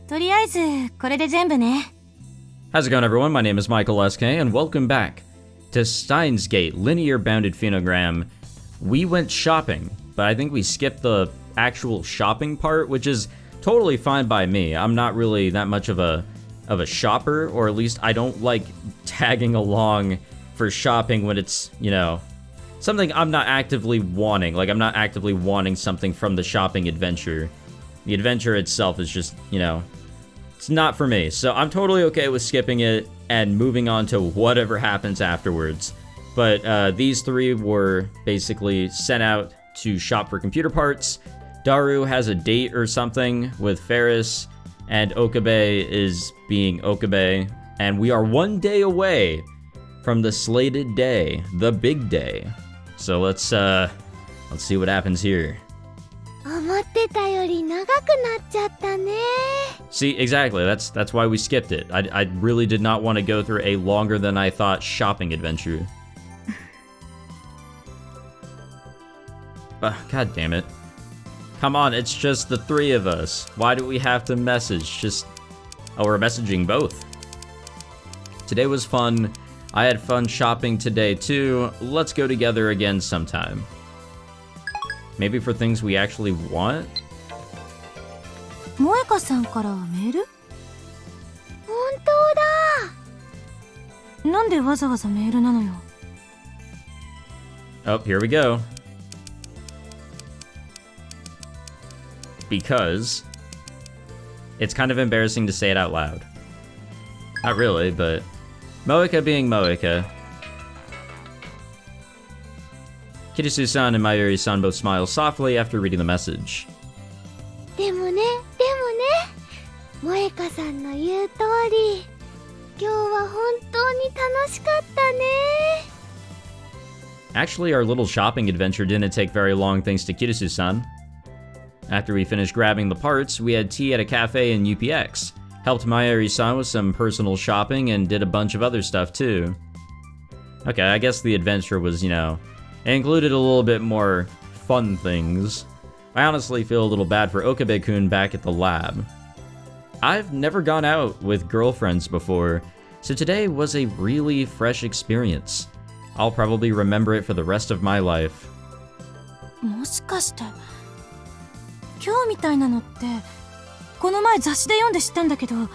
とりあえずこれで全部ね。 How's it going, everyone? My name is Michael SK, and welcome back to Steins Linear Bounded Phenogram. We went shopping, but I think we skipped the actual shopping part, which is totally fine by me. I'm not really that much of a shopper, or at least I don't like tagging along for shopping when it's, you know, something I'm not actively wanting. Like, I'm not actively wanting something from the shopping adventure. The adventure itself is just, you know, it's not for me. So I'm totally okay with skipping it and moving on to whatever happens afterwards. But these three were basically sent out to shop for computer parts. Daru has a date or something with Ferris, and Okabe is being Okabe. And we are 1 day away from the slated day, the big day. So let's see what happens here. 思ってたより長くなっちゃったね。 See, exactly. That's why we skipped it. I really did not want to go through a longer than I thought shopping adventure. God damn it. Come on, it's just the three of us. Why do we have to message? Oh, we're messaging both. Today was fun. I had fun shopping today too. Let's go together again sometime. Maybe for things we actually want? Moeka さんからメール？本当だ。なんでわざわざメールなのよ。Oh, here we go. Because it's kind of embarrassing to say it out loud. Not really, but Moeka being Moeka. Kirisu-san and Mayuri-san both smile softly after reading the message. でもね、Moeka さんの言う通り、今日は本当に楽しかったね。 Actually, our little shopping adventure didn't take very long thanks to Kirisu-san. After we finished grabbing the parts, we had tea at a cafe in UPX, helped Mayuri-san with some personal shopping, and did a bunch of other stuff too. Okay, I guess the adventure was, you know, included a little bit more fun things. I honestly feel a little bad for Okabe-kun back at the lab. I've never gone out with girlfriends before, so today was a really fresh experience. I'll probably remember it for the rest of my life. もしかして今日みたいなのってこの前雑誌で読んで知ったんだけど、女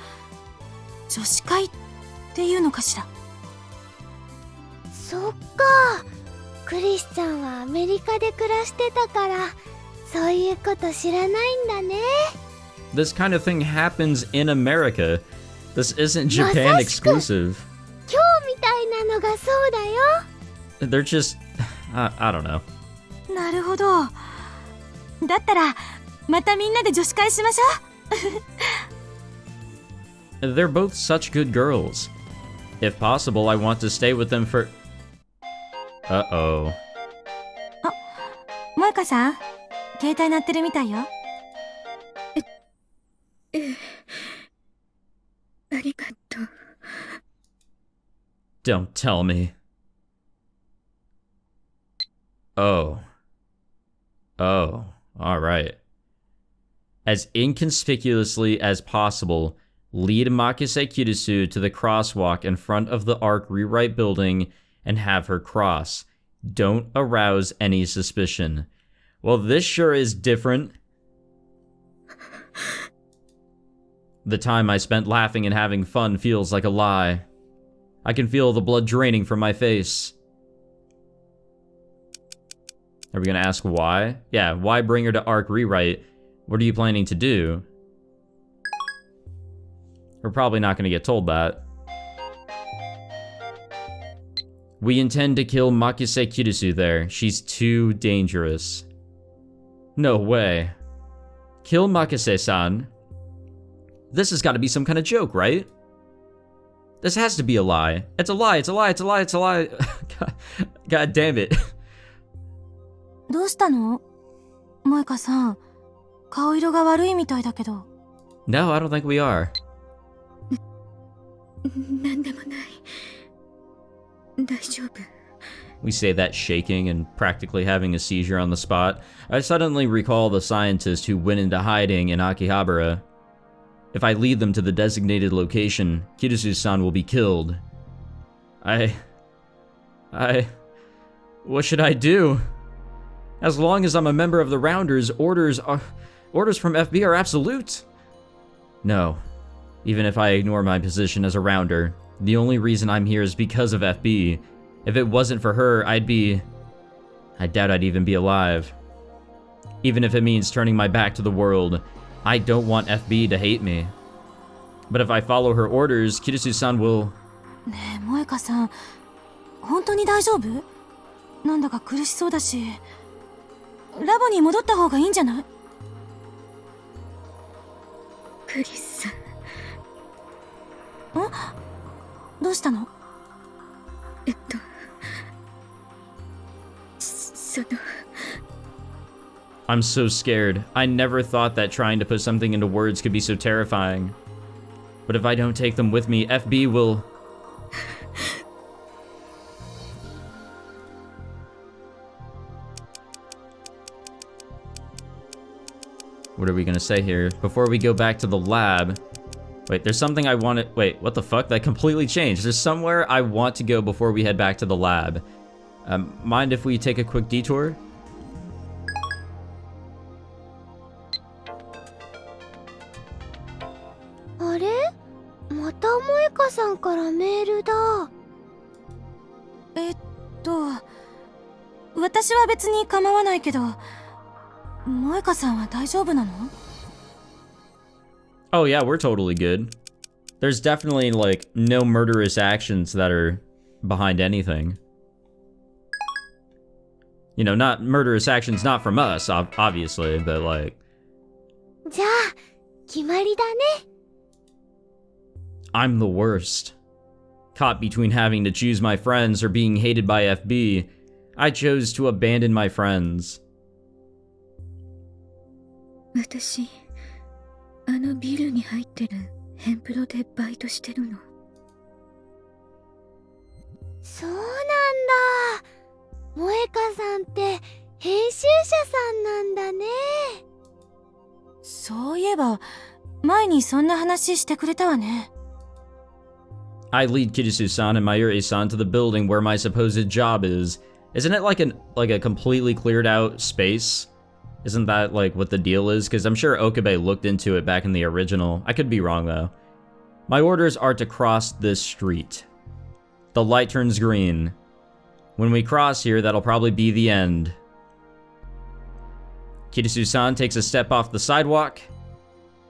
子会っていうのかしら。そっか、クリスちゃんはアメリカで暮らしてたからそういうこと知らないんだね。 This kind of thing happens in America. This isn't Japan exclusive. 今日みたいなのがそうだよ。 They're just... I don't know. なるほど。だったらまたみんなで女子会しましょう。 They're both such good girls. If possible, I want to stay with them for... Uh-oh. 萌香さん、携帯鳴ってるみたいよ。ありがとう。 Don't tell me. Oh. Oh, alright. As inconspicuously as possible, lead Makise Kirisu to the crosswalk in front of the ARC rewrite building and have her cross. Don't arouse any suspicion. Well, this sure is different. The time I spent laughing and having fun feels like a lie. I can feel the blood draining from my face. Are we gonna ask why? Yeah, why bring her to ARC rewrite? What are you planning to do? We're probably not gonna get told that. We intend to kill Makise Kirisu there. She's too dangerous. No way. Kill Makise-san? This has got to be some kind of joke, right? This has to be a lie. It's a lie, it's a lie, it's a lie, it's a lie. God damn it. どうしたの？萌香さん、顔色が悪いみたいだけど。 No, I don't think we are. なんでもない。大丈夫。 We say that shaking and practically having a seizure on the spot. I suddenly recall the scientist who went into hiding in Akihabara. If I lead them to the designated location, Kirisu-san will be killed. What should I do? As long as I'm a member of the Rounders, orders from FB are absolute. No. Even if I ignore my position as a Rounder, the only reason I'm here is because of FB. If it wasn't for her, I doubt I'd even be alive. Even if it means turning my back to the world, I don't want FB to hate me. But if I follow her orders, Kirisu-san will... ねえ、萌香さん、本当に大丈夫？なんだか苦しそうだし、ラボに戻った方がいいんじゃない？クリスさん。どうしたの？I'm so scared. I never thought that trying to put something into words could be so terrifying. But if I don't take them with me, FB will... What are we gonna say here? Before we go back to the lab... Wait, there's something I want to... Wait, what the fuck? That completely changed. There's somewhere I want to go before we head back to the lab. Mind if we take a quick detour? Moeka-sanからメールだ。私は別に構わないけど、Moeka-sanは大丈夫なの？ Oh yeah, we're totally good. There's definitely, like, no murderous actions that are behind anything. You know, not murderous actions, not from us, obviously, but like... じゃあ、決まりだね。 I'm the worst. Caught between having to choose my friends or being hated by FB, I chose to abandon my friends. 私、あのビルに入ってるヘンプロでバイトしてるの。そうなんだ。萌香さんって編集者さんなんだね。そういえば、前にそんな話してくれたわね。I lead Kirisu-san and Mayuri-san to the building where my supposed job is. Isn't it like a completely cleared out space? Isn't that like what the deal is? Because I'm sure Okabe looked into it back in the original. I could be wrong though. My orders are to cross this street. The light turns green. When we cross here, that'll probably be the end. Kirisu-san takes a step off the sidewalk.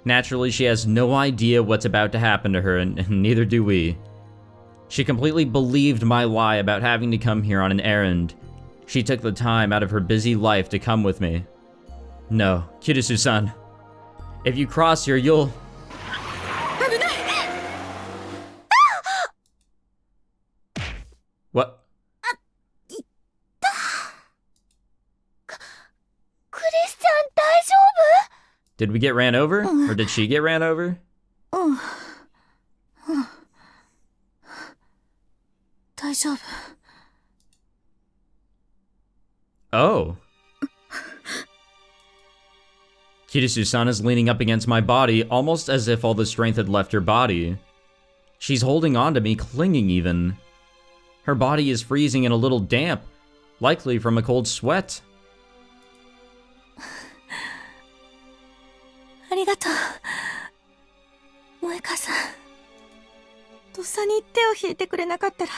Naturally, she has no idea what's about to happen to her, and neither do we. She completely believed my lie about having to come here on an errand. She took the time out of her busy life to come with me. No, Kirisu-san. If you cross here, you'll... What? Did we get ran over? Or did she get ran over? 大丈夫。 Oh. Kirisu-san is leaning up against my body, almost as if all the strength had left her body. She's holding on to me, clinging even. Her body is freezing and a little damp, likely from a cold sweat. ありがとう。萌香さん。とっさに手を引いてくれなかったら、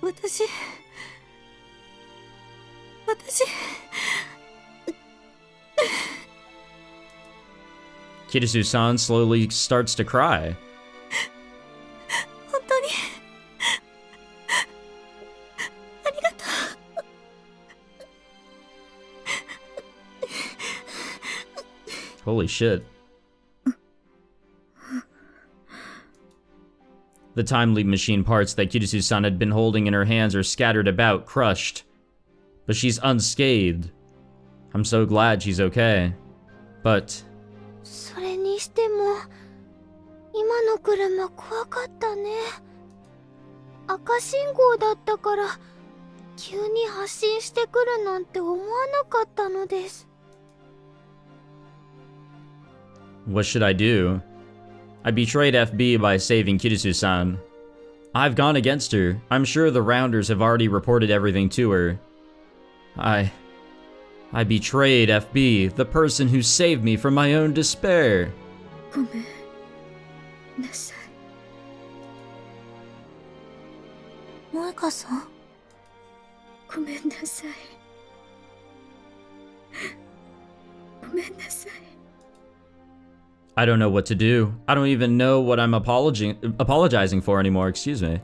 私。Kirisu-san slowly starts to cry. 本当に。ありがとう。 Holy shit. The time leap machine parts that Kirisu-san had been holding in her hands are scattered about, crushed. But she's unscathed. I'm so glad she's okay. But... それにしても、今の車怖かったね。赤信号だったから、急に発進してくるなんて思わなかったのです。What should I do? I betrayed FB by saving Kirisu-san. I've gone against her. I'm sure the Rounders have already reported everything to her. I betrayed FB, the person who saved me from my own despair. ごめんなさい。萌香さん。ごめんなさい。ごめんなさい。 I don't know what to do. I don't even know what I'm apologizing for anymore, excuse me.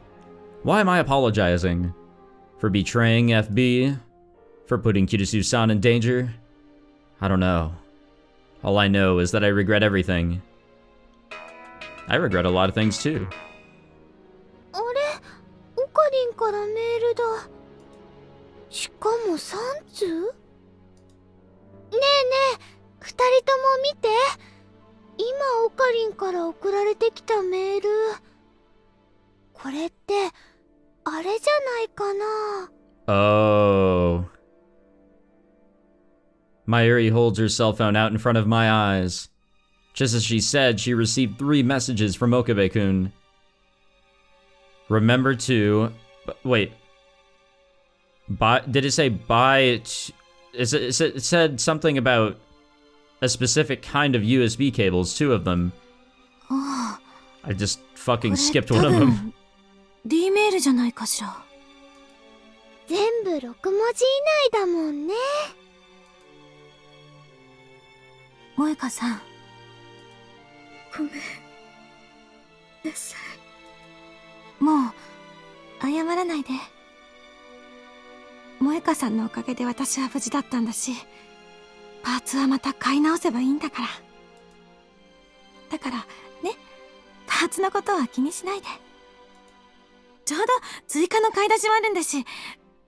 Why am I apologizing? For betraying FB? For putting Kirisu-san in danger? I don't know. All I know is that I regret everything. I regret a lot of things too. あれ、オカリンからメールだ。しかも3通？ねえねえ、2人とも見て。今オカリンから送られてきたメール。これってあれじゃないかな。Oh. Mayuri holds her cell phone out in front of my eyes. Just as she said, she received 3 messages from Okabe-kun. Remember to... Wait. Did it say buy... It said something about a specific kind of USB cables, 2 of them. I just fucking skipped one of them. D メールじゃないかしら。全部6文字以内だもんね。萌香さん。ごめんなさい。もう謝らないで。萌香さんのおかげで私は無事だったんだし、パーツはまた買い直せばいいんだから。だからね、パーツのことは気にしないで。ちょうど追加の買い出しもあるんだし、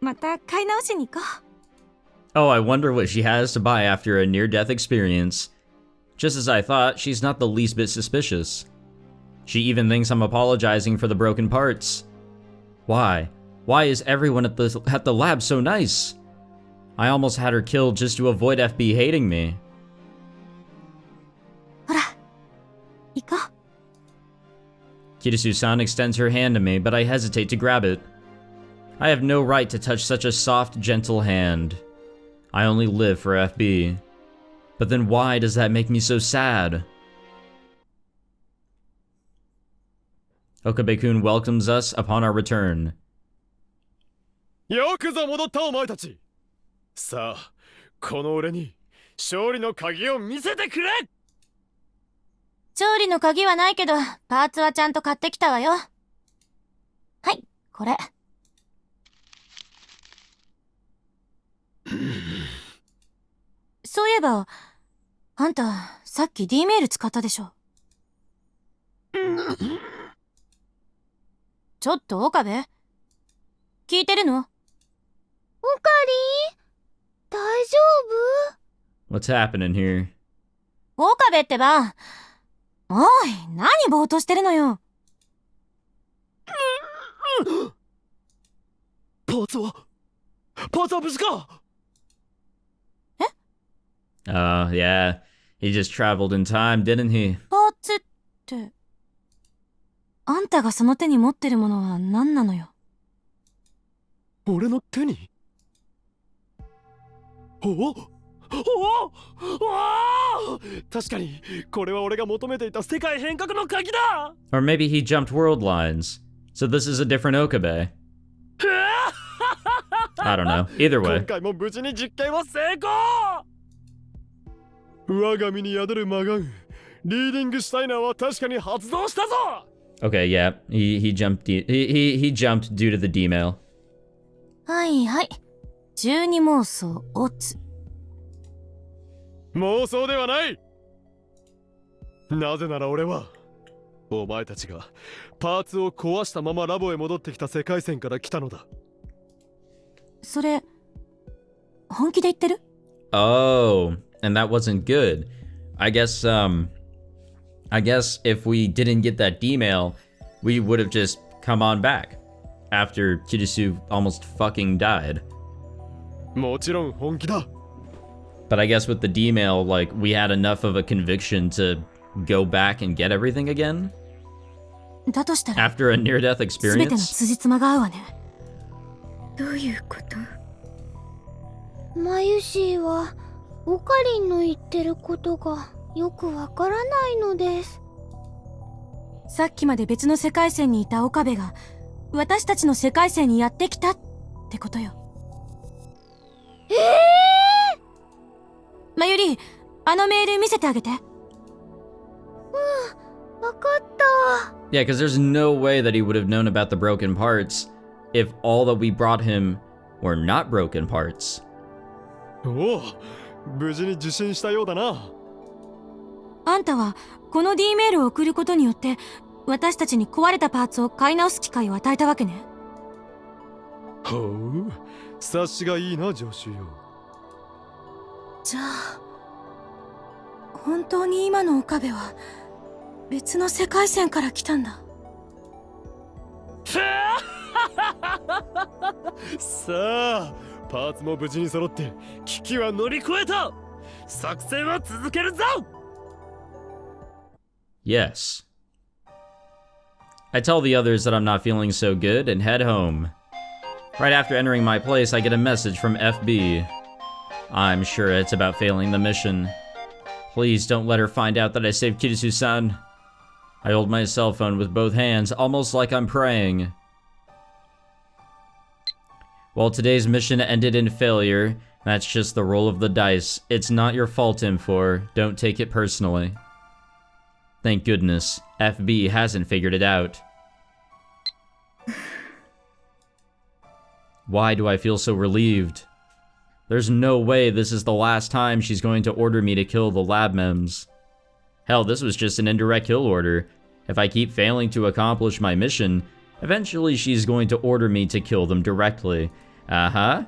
また買い直しに行こう。Oh, I wonder what she has to buy after a near-death experience. Just as I thought, she's not the least bit suspicious. She even thinks I'm apologizing for the broken parts. Why? Why is everyone at the lab so nice? I almost had her killed just to avoid FB hating me. ほら、行こう。Kirisu-san extends her hand to me, but I hesitate to grab it. I have no right to touch such a soft, gentle hand. I only live for FB. But then why does that make me so sad? Okabe-kun welcomes us upon our return. よくぞ戻ったお前たち。さあ、この俺に勝利の鍵を見せてくれ。勝利の鍵はないけど、パーツはちゃんと買ってきたわよ。はい、これ。そういえば、あんた、さっき D メール使ったでしょ。ちょっと岡部、聞いてるの？オカリン、大丈夫？ What's happening here? 岡部ってば。おい、何ぼーっとしてるのよ。パーツは無事か？え？ Oh, yeah. He just traveled in time, didn't he? パーツって。あんたがその手に持ってるものは何なのよ。俺の手に？お？確かにこれは俺が求めていた世界変革の鍵だ。 Or maybe he jumped world lines. So this is a different Okabe. I don't know. Either 今 way. 回も無事に実験は成功。我が身に宿る魔眼リーディングシュタイナーは確かに発動したぞ。 Okay, yeah. He jumped he jumped due to the D mail. はいはい。12妄想オツ。妄想ではない。なぜなら俺はお前たちがパーツを壊したままラボへ戻ってきた世界線から来たのだ。それ本気で言ってる？ Oh, and that wasn't good. I guess if we didn't get that D mail, we would have just come on back after Kirisu almost fucking died. もちろん本気だ。 But I guess with the D mail, like, we had enough of a conviction to go back and get everything again? だとしたら After a near-death 全ての experience? 辻褄が合うわね。どういうこと？マユシーはオカリンの言ってることがよくわからないのです。さっきまで別の世界線にいた岡部が私たちの世界線にやってきたってことよ。まゆり、あのメール見せてあげて。わかった。Yeah, because there's no way that he would have known about the broken parts if all that we brought him were not broken parts. おお、無事に受信したようだな。あんたはこの D メールを送ることによって私たちに壊れたパーツを買い直す機会を与えたわけね。ほう、察しがいいな、助手よ。じゃあ本当に今の岡部は別の世界線から来たんだ。さあ、パーツも無事に揃って危機は乗り越えた。作戦は続けるぞ。Yes. I tell the others that I'm not feeling so good and head home. Right after entering my place, I get a message from FB. I'm sure it's about failing the mission. Please don't let her find out that I saved Kirisu-san. I hold my cell phone with both hands, almost like I'm praying. While today's mission ended in failure, that's just the roll of the dice. It's not your fault, M4. Don't take it personally. Thank goodness, FB hasn't figured it out. Why do I feel so relieved? There's no way this is the last time she's going to order me to kill the lab mems. Hell, this was just an indirect kill order. If I keep failing to accomplish my mission, eventually she's going to order me to kill them directly. And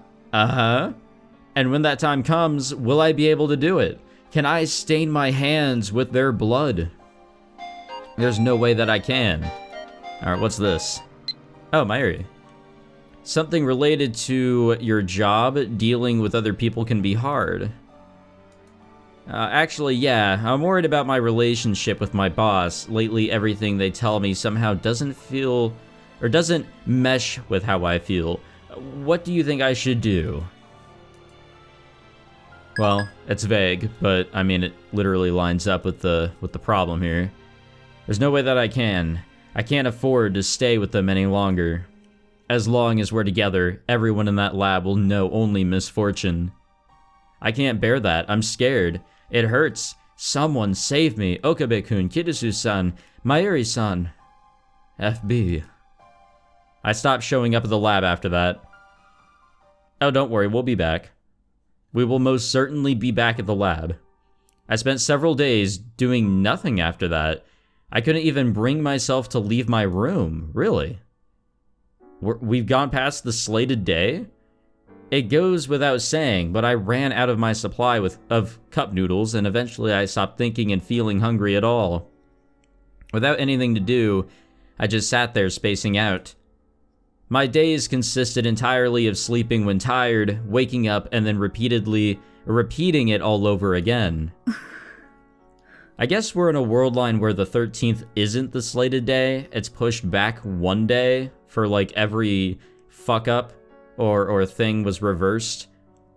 when that time comes, will I be able to do it? Can I stain my hands with their blood? There's no way that I can. Alright, what's this? Oh, Mayuri. Something related to your job, dealing with other people can be hard. Actually, yeah, I'm worried about my relationship with my boss. Lately, everything they tell me somehow doesn't feel, or doesn't mesh with how I feel. What do you think I should do? Well, it's vague, but I mean, it literally lines up with the problem here. There's no way that I can. I can't afford to stay with them any longer. As long as we're together, everyone in that lab will know only misfortune. I can't bear that. I'm scared. It hurts. Someone save me. Okabe-kun, Kirisu-san, Mayuri-san. FB. I stopped showing up at the lab after that. Oh, don't worry, we'll be back. We will most certainly be back at the lab. I spent several days doing nothing after that. I couldn't even bring myself to leave my room, really. We've gone past the slated day? It goes without saying, but I ran out of my supply of cup noodles, and eventually I stopped thinking and feeling hungry at all. Without anything to do, I just sat there spacing out. My days consisted entirely of sleeping when tired, waking up, and then repeatedly repeating it all over again. I guess we're in a world line where the 13th isn't the slated day. It's pushed back one day for like every fuck up or thing was reversed.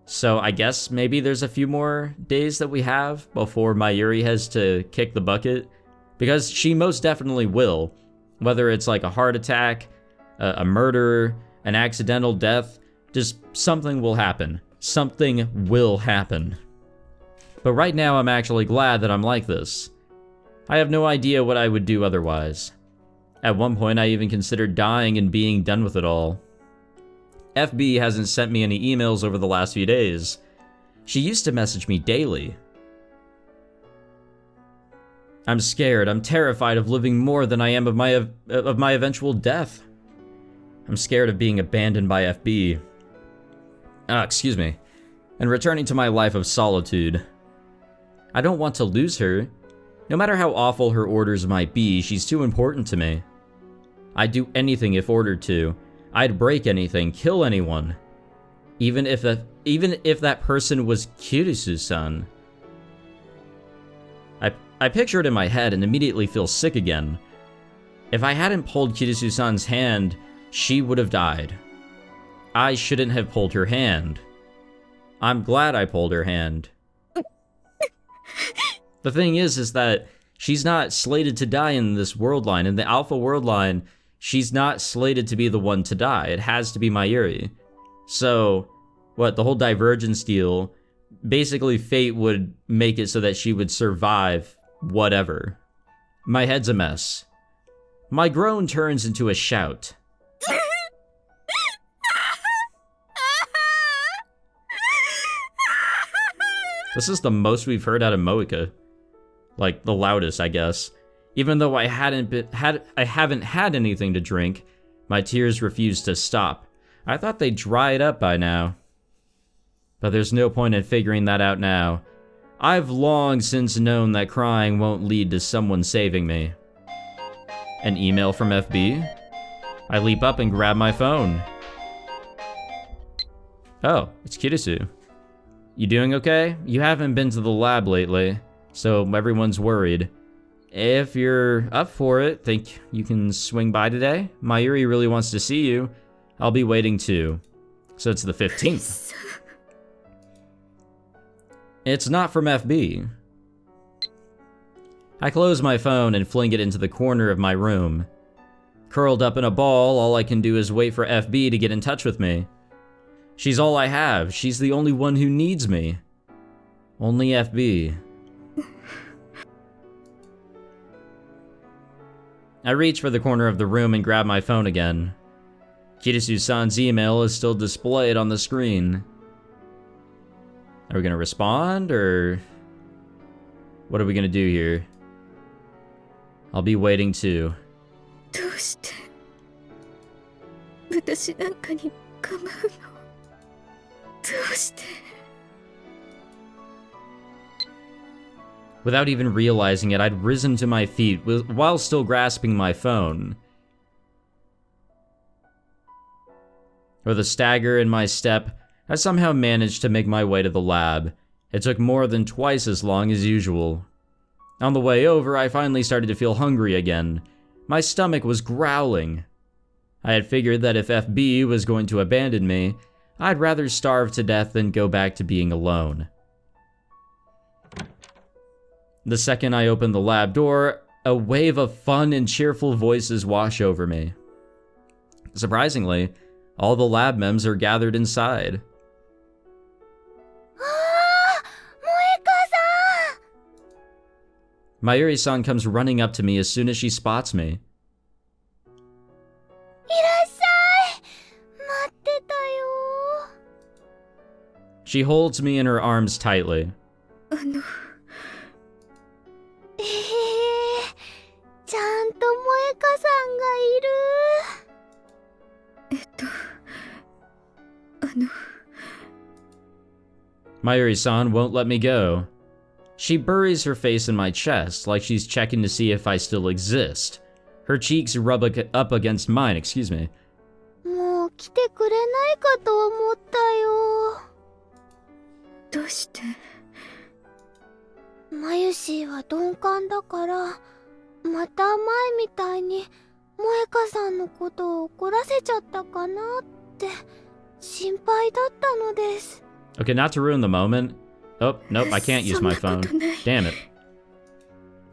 So I guess maybe there's a few more days that we have before Mayuri has to kick the bucket. Because she most definitely will. Whether it's like a heart attack, a murder, an accidental death, just something will happen. Something will happen. But right now I'm actually glad that I'm like this. I have no idea what I would do otherwise. At one point I even considered dying and being done with it all. FB hasn't sent me any emails over the last few days. She used to message me daily. I'm scared. I'm terrified of living more than I am of my eventual death. I'm scared of being abandoned by FB. Excuse me. And returning to my life of solitude. I don't want to lose her. No matter how awful her orders might be, she's too important to me. I'd do anything if ordered to. I'd break anything, kill anyone. Even if that person was Kirisu-san. I picture it in my head and immediately feel sick again. If I hadn't pulled Kirisu-san's hand, she would have died. I shouldn't have pulled her hand. I'm glad I pulled her hand. The thing is that she's not slated to die in this world line. In the Alpha world line, she's not slated to be the one to die. It has to be Mayuri. So, what, the whole divergence deal, basically fate would make it so that she would survive whatever. My head's a mess. My groan turns into a shout. This is the most we've heard out of Moeka. Like, the loudest, I guess. Even though I haven't had anything to drink, my tears refuse to stop. I thought they'd dried up by now. But there's no point in figuring that out now. I've long since known that crying won't lead to someone saving me. An email from FB? I leap up and grab my phone. Oh, it's Kirisu. You doing okay? You haven't been to the lab lately, so everyone's worried. If you're up for it, think you can swing by today? Mayuri really wants to see you. I'll be waiting too. So it's the 15th. It's not from FB. I close my phone and fling it into the corner of my room. Curled up in a ball, all I can do is wait for FB to get in touch with me. She's all I have. She's the only one who needs me. Only FB. I reach for the corner of the room and grab my phone again. Kirisu-san's email is still displayed on the screen. Are we gonna respond, or what are we gonna do here? I'll be waiting too. どうして私なんかに構うの？どうして？ Without even realizing it, I'd risen to my feet while still grasping my phone. With a stagger in my step, I somehow managed to make my way to the lab. It took more than twice as long as usual. On the way over, I finally started to feel hungry again. My stomach was growling. I had figured that if FB was going to abandon me, I'd rather starve to death than go back to being alone. The second I opened the lab door, a wave of fun and cheerful voices wash over me. Surprisingly, all the lab mems are gathered inside. Moeka-san! Mayuri-san comes running up to me as soon as she spots me. いらっしゃい！待ってたよ。 She holds me in her arms tightly. ちゃんと萌歌さんがいる。Mayuri-san won't let me go. She buries her face in my chest like she's checking to see if I still exist. Her cheeks rub up against mine, excuse me. もう来てくれないかと思ったよ。どうして？マユシーは鈍感だから、また前みたいに萌歌さんのことを怒らせちゃったかなって心配だったのです。 Okay, not to ruin the moment. Oh, nope, I can't use my phone. Damn it.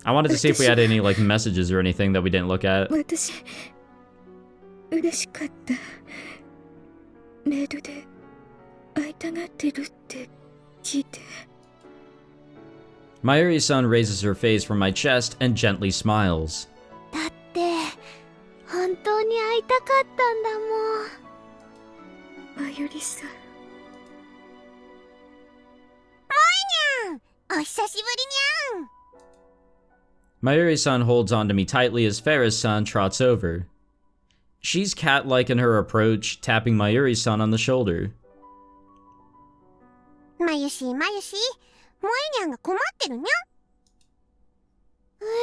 I wanted to see if we had any, like, messages or anything that we didn't look at. 私嬉しかった。メールで会いたがってるって聞いて。 Mayuri-san raises her face from my chest and gently smiles. だって本当に会いたかったんだもん。まゆりさん。お久しぶりにゃん。 Mayuri-san holds onto me tightly as Ferris-san trots over. She's cat-like in her approach, tapping Mayuri-san on the shoulder. まゆしまゆし、萌えにゃんが困ってるにゃん。ごめん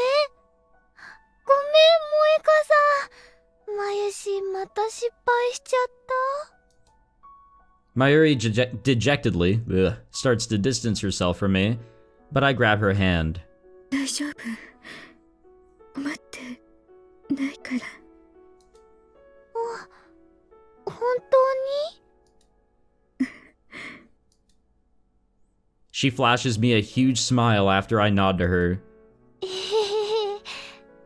萌歌さん。まゆしまた失敗しちゃった。 Mayuri dejectedly starts to distance herself from me, but I grab her hand. 大丈夫。待ってないから。本当に？ She flashes me a huge smile after I nod to her.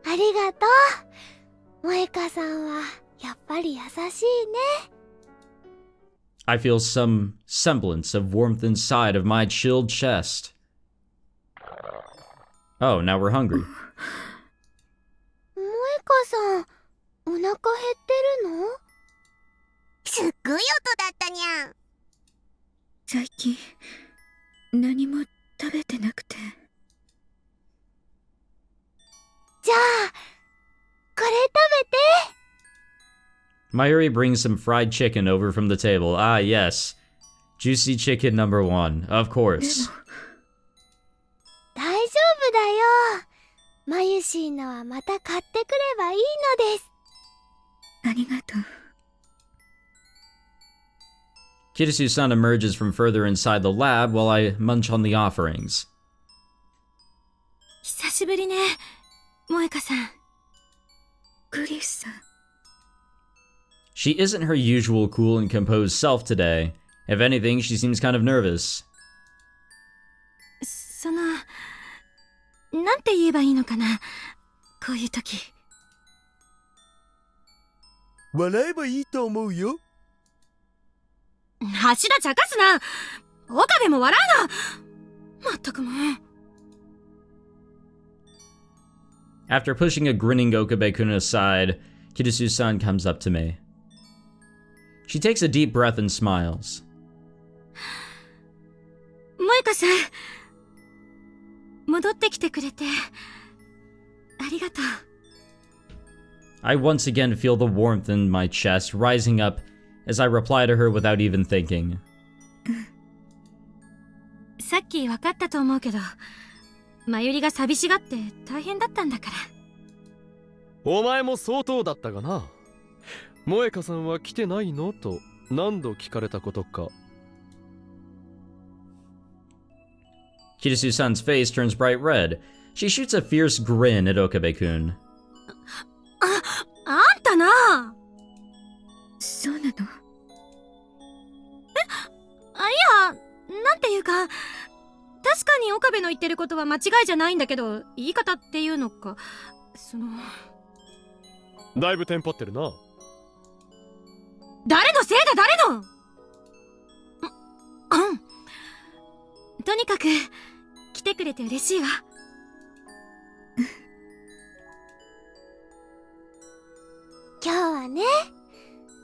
ありがとう。萌香さんはやっぱり優しいね。I feel some semblance of warmth inside of my chilled chest. Oh, now we're hungry. 萌香さん、お腹減ってるの？すっごい音だったにゃん。最近何も食べてなくて。じゃあ、これ食べて。Mayuri brings some fried chicken over from the table. Ah, yes. Juicy chicken number 1. Of course. 大丈夫だよ。マユシーのはまた買ってくればいいのです。ありがとう。Kirisu-san emerges from further inside the lab while I munch on the offerings. 久しぶりね、萌香さん。クリスさん。She isn't her usual cool and composed self today. If anything, she seems kind of nervous. なんて言えばいいのかな、こういう時。笑えばいいと思うよ。柱茶化すな。岡部も笑うな。まったくもう。After pushing a grinning Okabe-kun aside, Kirisu-san comes up to me. She takes a deep breath and smiles. 萌香さん、戻ってきてくれてありがとう。I once again feel the warmth in my chest rising up as I reply to her without even thinking. さっき分かったと思うけど、まゆりが寂しがって大変だったんだから。お前も相当だったがな。萌香さんは来てないのと何度聞かれたことか。Kirisu-san's face turns bright red. She shoots a fierce grin at Okabe-kun. あんたな。そうなの？いや、なんていうか、確かに岡部の言ってることは間違いじゃないんだけど、言い方っていうのか、だいぶテンパってるな。誰のせいだ、誰の。とにかく来てくれて嬉しいわ。今日はね、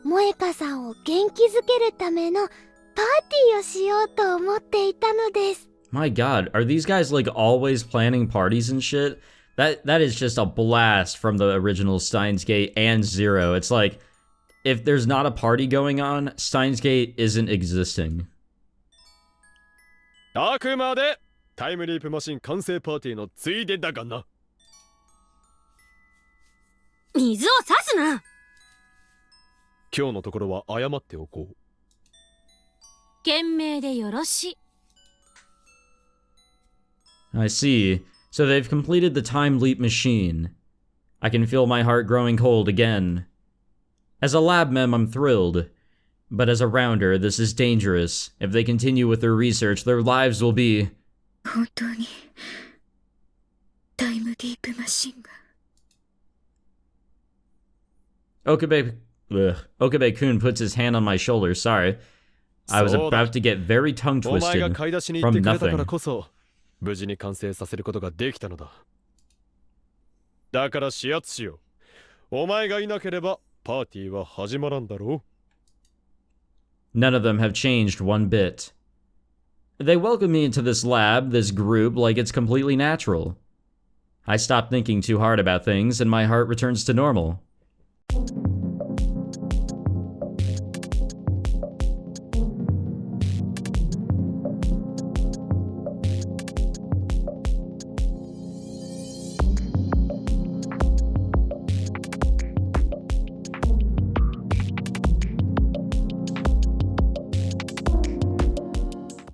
萌香さんを元気づけるためのパーティーをしようと思っていたのです。My god, are these guys like always planning parties and shit? That is just a blast from the original Steins Gate and Zero. It's like, if there's not a party going on, Steins Gate isn't existing. あくまでタイムリープマシン完成パーティーのついでだがな。水を差すな。今日のところは謝っておこう。賢明でよろしい。I see. So they've completed the time leap machine. I can feel my heart growing cold again. As a lab mem, I'm thrilled. But as a rounder, this is dangerous. If they continue with their research, their lives will be... 本当にタイムディープマシンが。Okabe-kun puts his hand on my shoulder. Sorry. I was about to get very tongue お前が twisted 買い出しに行っ from てくれたから nothing. こそ無事に完成させることができたのだ。だから指圧しよう。お前がいなければパーティーは始まらんだろう。 None of them have changed one bit. They welcome me into this lab, this group, like it's completely natural. I stop thinking too hard about things, and my heart returns to normal.